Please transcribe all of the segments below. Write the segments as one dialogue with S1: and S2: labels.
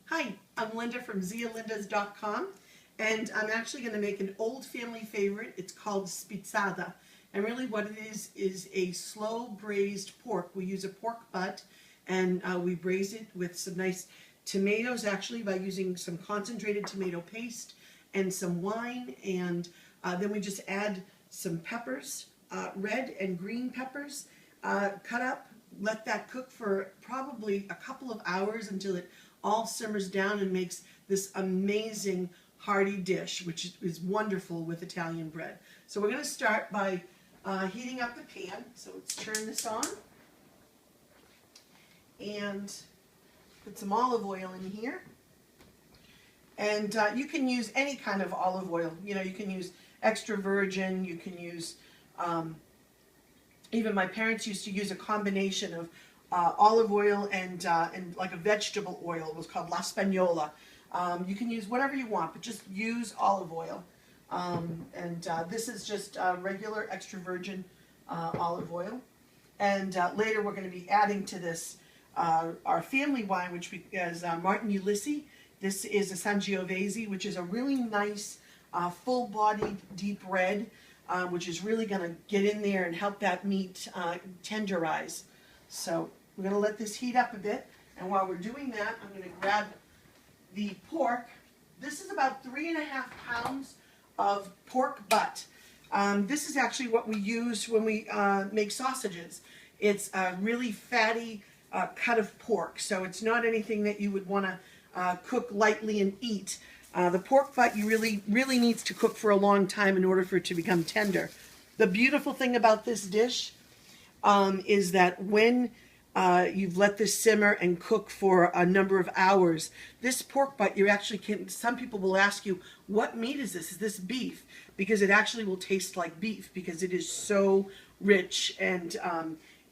S1: Hi, I'm Linda from zialindas.com, and I'm actually going to make an old family favorite. It's called Spitzada, and really what it is a slow braised pork. We use a pork butt, and we braise it with some nice tomatoes, actually by using some concentrated tomato paste and some wine, and then we just add some peppers, red and green peppers, cut up. Let that cook for probably a couple of hours until it all simmers down and makes this amazing hearty dish, which is wonderful with Italian bread. So we're going to start by heating up the pan. So let's turn this on and put some olive oil in here. And you can use any kind of olive oil. You know, you can use extra virgin, you can use even my parents used to use a combination of olive oil and like a vegetable oil. It was called La Spagnola. You can use whatever you want, but just use olive oil. This is just regular extra virgin olive oil. And later we're going to be adding to this our family wine, which is Martin Ulysses. This is a Sangiovese, which is a really nice full-bodied deep red. Which is really going to get in there and help that meat tenderize. So we're going to let this heat up a bit, and while we're doing that, I'm going to grab the pork. This is about 3.5 pounds of pork butt. This is actually what we use when we make sausages. It's a really fatty cut of pork, so it's not anything that you would want to cook lightly and eat. The pork butt really needs to cook for a long time in order for it to become tender. The beautiful thing about this dish is that when you've let this simmer and cook for a number of hours, this pork butt, you actually can, some people will ask you, what meat is this? Is this beef? Because it actually will taste like beef because it is so rich and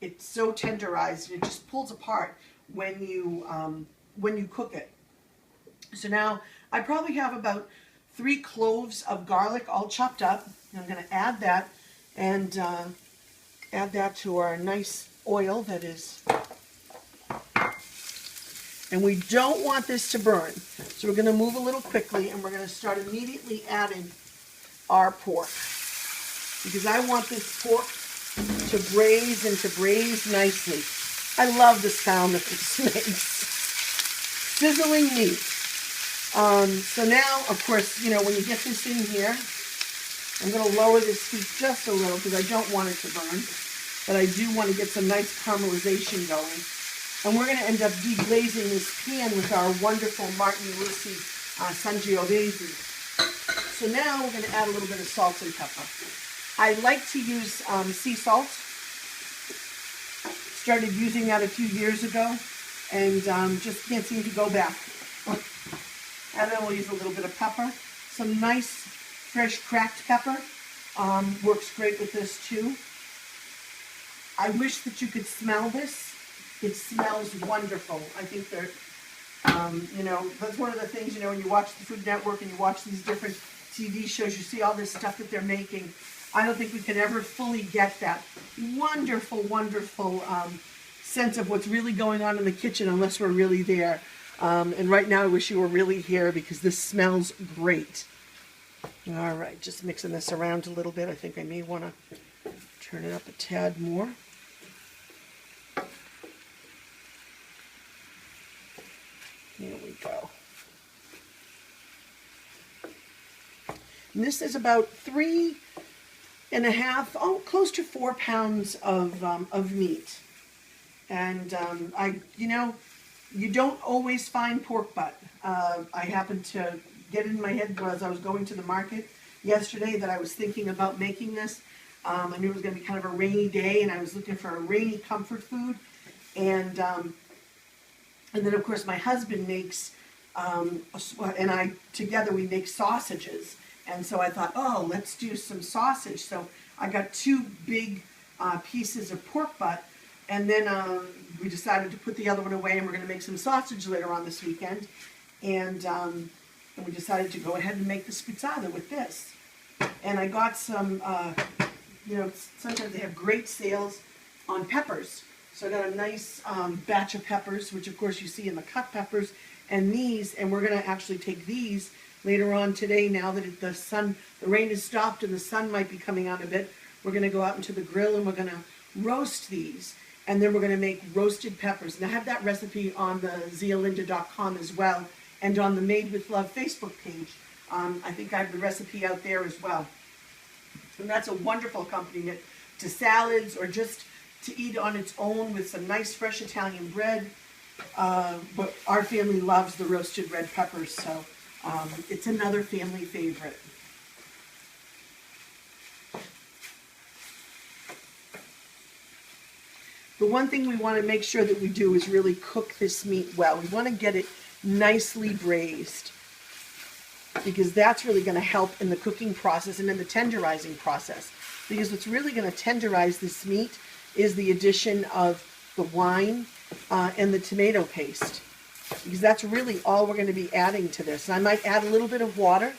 S1: it's so tenderized. It just pulls apart when you cook it. So now I probably have about 3 cloves of garlic all chopped up. And I'm going to add that and add that to our nice oil that is. And we don't want this to burn. So we're going to move a little quickly and we're going to start immediately adding our pork. Because I want this pork to braise and to braise nicely. I love the sound that this makes. Sizzling meat. So now, of course, you know, when you get this in here, I'm going to lower this heat just a little because I don't want it to burn, but I do want to get some nice caramelization going. And we're going to end up deglazing this pan with our wonderful Martin Ulysses Sangiovese. So now we're going to add a little bit of salt and pepper. I like to use sea salt. Started using that a few years ago and just can't seem to go back. And then we'll use a little bit of pepper. Some nice, fresh, cracked pepper. Works great with this, too. I wish that you could smell this. It smells wonderful. I think that, you know, that's one of the things, you know, when you watch the Food Network and you watch these different TV shows, you see all this stuff that they're making. I don't think we can ever fully get that wonderful, wonderful sense of what's really going on in the kitchen unless we're really there. And right now I wish you were really here because this smells great. All right, just mixing this around a little bit. I think I may want to turn it up a tad more. Here we go. And this is about 3.5, close to 4 pounds of meat. And you know, you don't always find pork butt. I happened to get in my head as I was going to the market yesterday that I was thinking about making this. I knew it was going to be kind of a rainy day, and I was looking for a rainy comfort food. And then, of course, my husband makes, and I, together, we make sausages. And so I thought, oh, let's do some sausage. So I got 2 big pieces of pork butt. And then we decided to put the other one away, and we're going to make some sausage later on this weekend. And we decided to go ahead and make the Spitzada with this. And I got some, you know, sometimes they have great sales on peppers. So I got a nice batch of peppers, which of course you see in the cut peppers. And we're going to actually take these later on today, now that the rain has stopped and the sun might be coming out a bit. We're going to go out into the grill and we're going to roast these. And then we're going to make roasted peppers. And I have that recipe on the zialinda.com as well, and on the Made with Love Facebook page. I think I have the recipe out there as well. And that's a wonderful accompaniment to salads, or just to eat on its own with some nice fresh Italian bread. But our family loves the roasted red peppers, so it's another family favorite. The one thing we want to make sure that we do is really cook this meat well. We want to get it nicely braised, because that's really going to help in the cooking process and in the tenderizing process. Because what's really going to tenderize this meat is the addition of the wine and the tomato paste, because that's really all we're going to be adding to this. And I might add a little bit of water,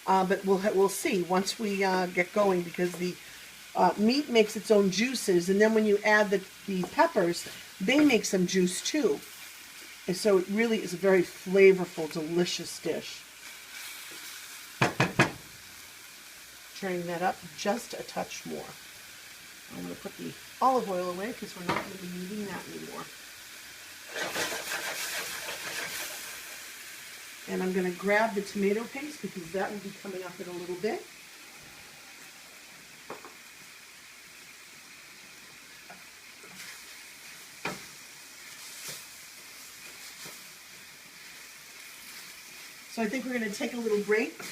S1: but we'll see once we get going, because the meat makes its own juices, and then when you add the peppers, they make some juice too. And so it really is a very flavorful, delicious dish. Turning that up just a touch more. I'm going to put the olive oil away because we're not going to be needing that anymore. And I'm going to grab the tomato paste, because that will be coming up in a little bit. So I think we're going to take a little break,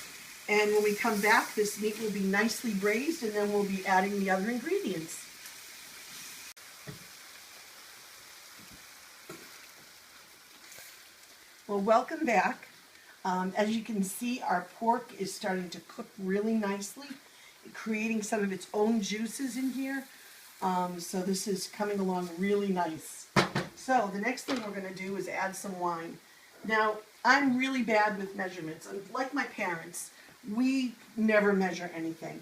S1: and when we come back, this meat will be nicely braised, and then we'll be adding the other ingredients. Well, welcome back. As you can see, our pork is starting to cook really nicely, creating some of its own juices in here. So this is coming along really nice. So the next thing we're going to do is add some wine. Now, I'm really bad with measurements. Like my parents, we never measure anything.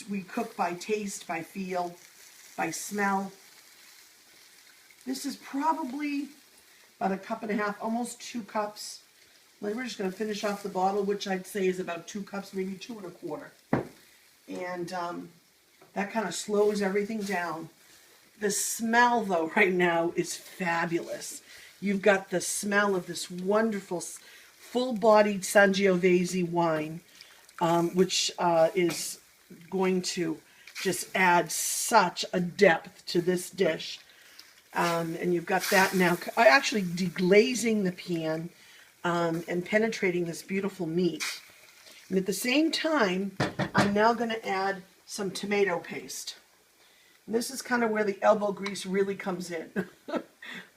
S1: We cook by taste, by feel, by smell. This is probably about 1.5 cups, almost 2 cups. We're just going to finish off the bottle, which I'd say is about 2 cups, maybe 2.25. And that kind of slows everything down. The smell, though, right now is fabulous. You've got the smell of this wonderful, full-bodied Sangiovese wine, which is going to just add such a depth to this dish. And you've got that now actually deglazing the pan and penetrating this beautiful meat. And at the same time, I'm now going to add some tomato paste. And this is kind of where the elbow grease really comes in,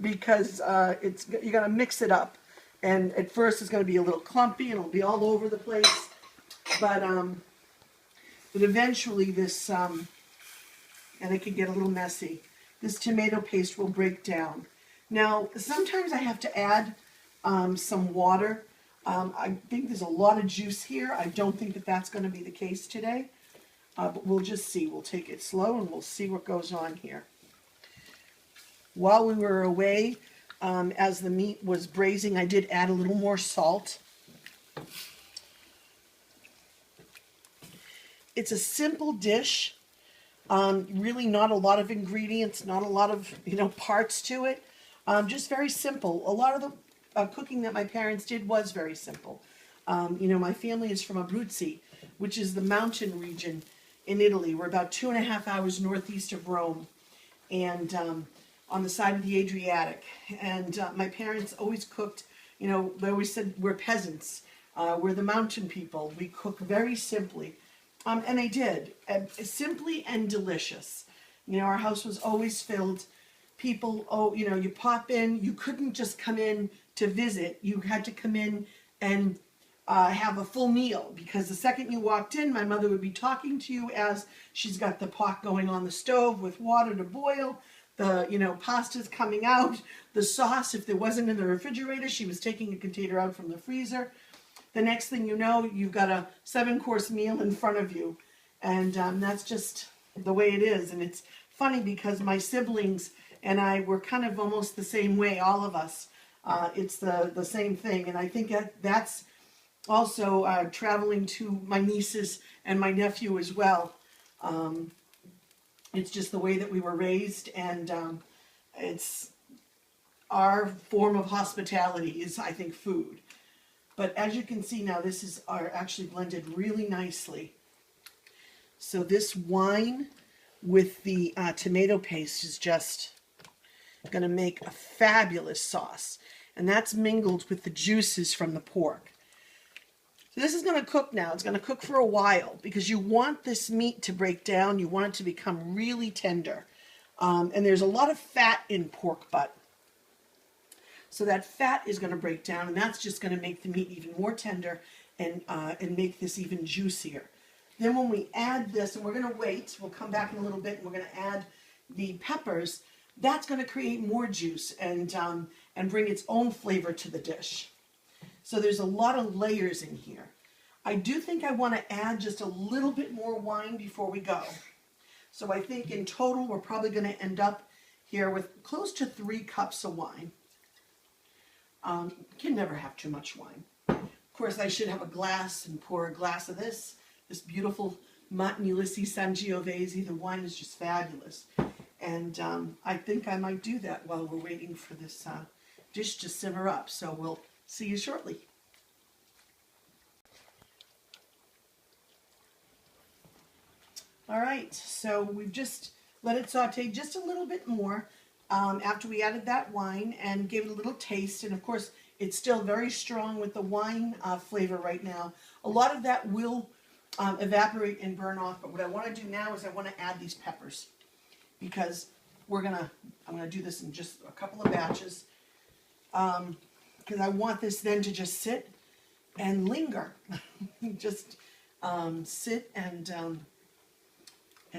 S1: because you're going to mix it up. And at first it's going to be a little clumpy and it'll be all over the place. But eventually this, and it can get a little messy, this tomato paste will break down. Now, sometimes I have to add some water. I think there's a lot of juice here. I don't think that that's going to be the case today. But we'll just see. We'll take it slow and we'll see what goes on here. While we were away, as the meat was braising, I did add a little more salt. It's a simple dish. Really not a lot of ingredients, not a lot of parts to it. Just very simple. A lot of the cooking that my parents did was very simple. My family is from Abruzzi, which is the mountain region in Italy. We're about 2.5 hours northeast of Rome, and on the side of the Adriatic. And my parents always cooked, they always said we're peasants, we're the mountain people. We cook very simply. And they did, simply and delicious. Our house was always filled. People, you pop in, you couldn't just come in to visit. You had to come in and have a full meal, because the second you walked in, my mother would be talking to you as she's got the pot going on the stove with water to boil, the pasta's coming out, the sauce, if there wasn't in the refrigerator, she was taking a container out from the freezer. The next thing you know, you've got a 7-course meal in front of you, and that's just the way it is. And it's funny because my siblings and I were kind of almost the same way, all of us. it's the same thing. And I think that's also traveling to my nieces and my nephew as well. It's just the way that we were raised, and it's our form of hospitality is, I think, food. But as you can see now, this is actually blended really nicely. So this wine with the tomato paste is just going to make a fabulous sauce. And that's mingled with the juices from the pork. So this is going to cook now. It's going to cook for a while because you want this meat to break down. You want it to become really tender. And there's a lot of fat in pork butt. So that fat is going to break down, and that's just going to make the meat even more tender and make this even juicier. Then when we add this, and we're going to wait, we'll come back in a little bit, and we're going to add the peppers. That's going to create more juice and bring its own flavor to the dish. So there's a lot of layers in here. I do think I want to add just a little bit more wine before we go. So I think in total we're probably going to end up here with close to 3 cups of wine. Can never have too much wine. Of course, I should have a glass and pour a glass of this beautiful Montanulisi Sangiovese. The wine is just fabulous. And I think I might do that while we're waiting for this dish to simmer up. So we'll see you shortly. All right, so we've just let it saute just a little bit more after we added that wine and gave it a little taste. And of course, it's still very strong with the wine flavor right now. A lot of that will evaporate and burn off, but what I want to do now is I want to add these peppers because I'm gonna do this in just a couple of batches because I want this then to just sit and linger. Just sit and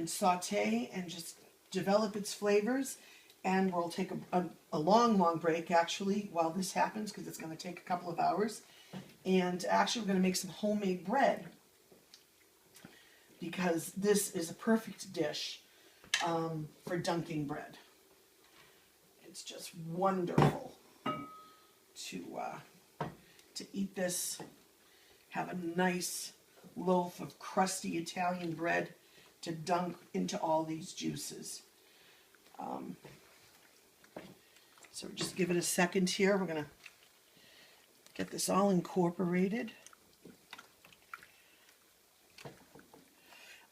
S1: saute and just develop its flavors. And we'll take a long break actually while this happens because it's going to take a couple of hours. And actually we're going to make some homemade bread because this is a perfect dish for dunking bread. It's just wonderful to eat this, have a nice loaf of crusty Italian bread to dunk into all these juices. So just give it a second here. We're going to get this all incorporated.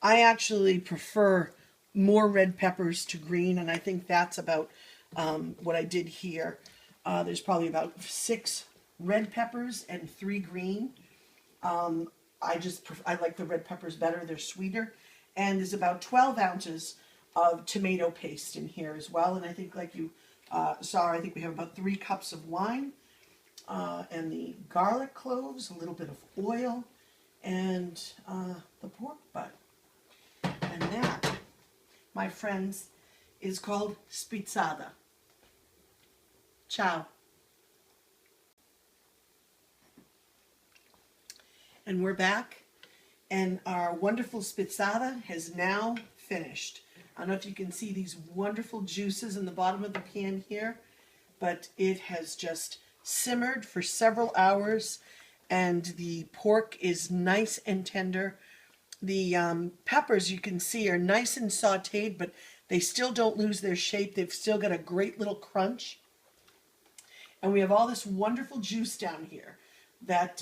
S1: I actually prefer more red peppers to green, and I think that's about what I did here. There's probably about 6 red peppers and 3 green. I like the red peppers better. They're sweeter. And there's about 12 ounces of tomato paste in here as well. And I think, like you saw, I think we have about 3 cups of wine and the garlic cloves, a little bit of oil, and the pork butt. And that, my friends, is called Spitzada. Ciao. And we're back, and our wonderful Spitzada has now finished. I don't know if you can see these wonderful juices in the bottom of the pan here, but it has just simmered for several hours, and the pork is nice and tender. The peppers, you can see, are nice and sauteed, but they still don't lose their shape. They've still got a great little crunch. And we have all this wonderful juice down here that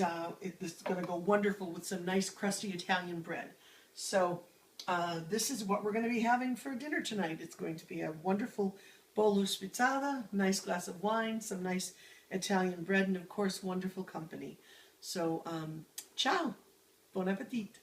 S1: this is going to go wonderful with some nice crusty Italian bread. So this is what we're going to be having for dinner tonight. It's going to be a wonderful bowl of Spitzada, nice glass of wine, some nice Italian bread, and of course wonderful company. So ciao, bon appetit.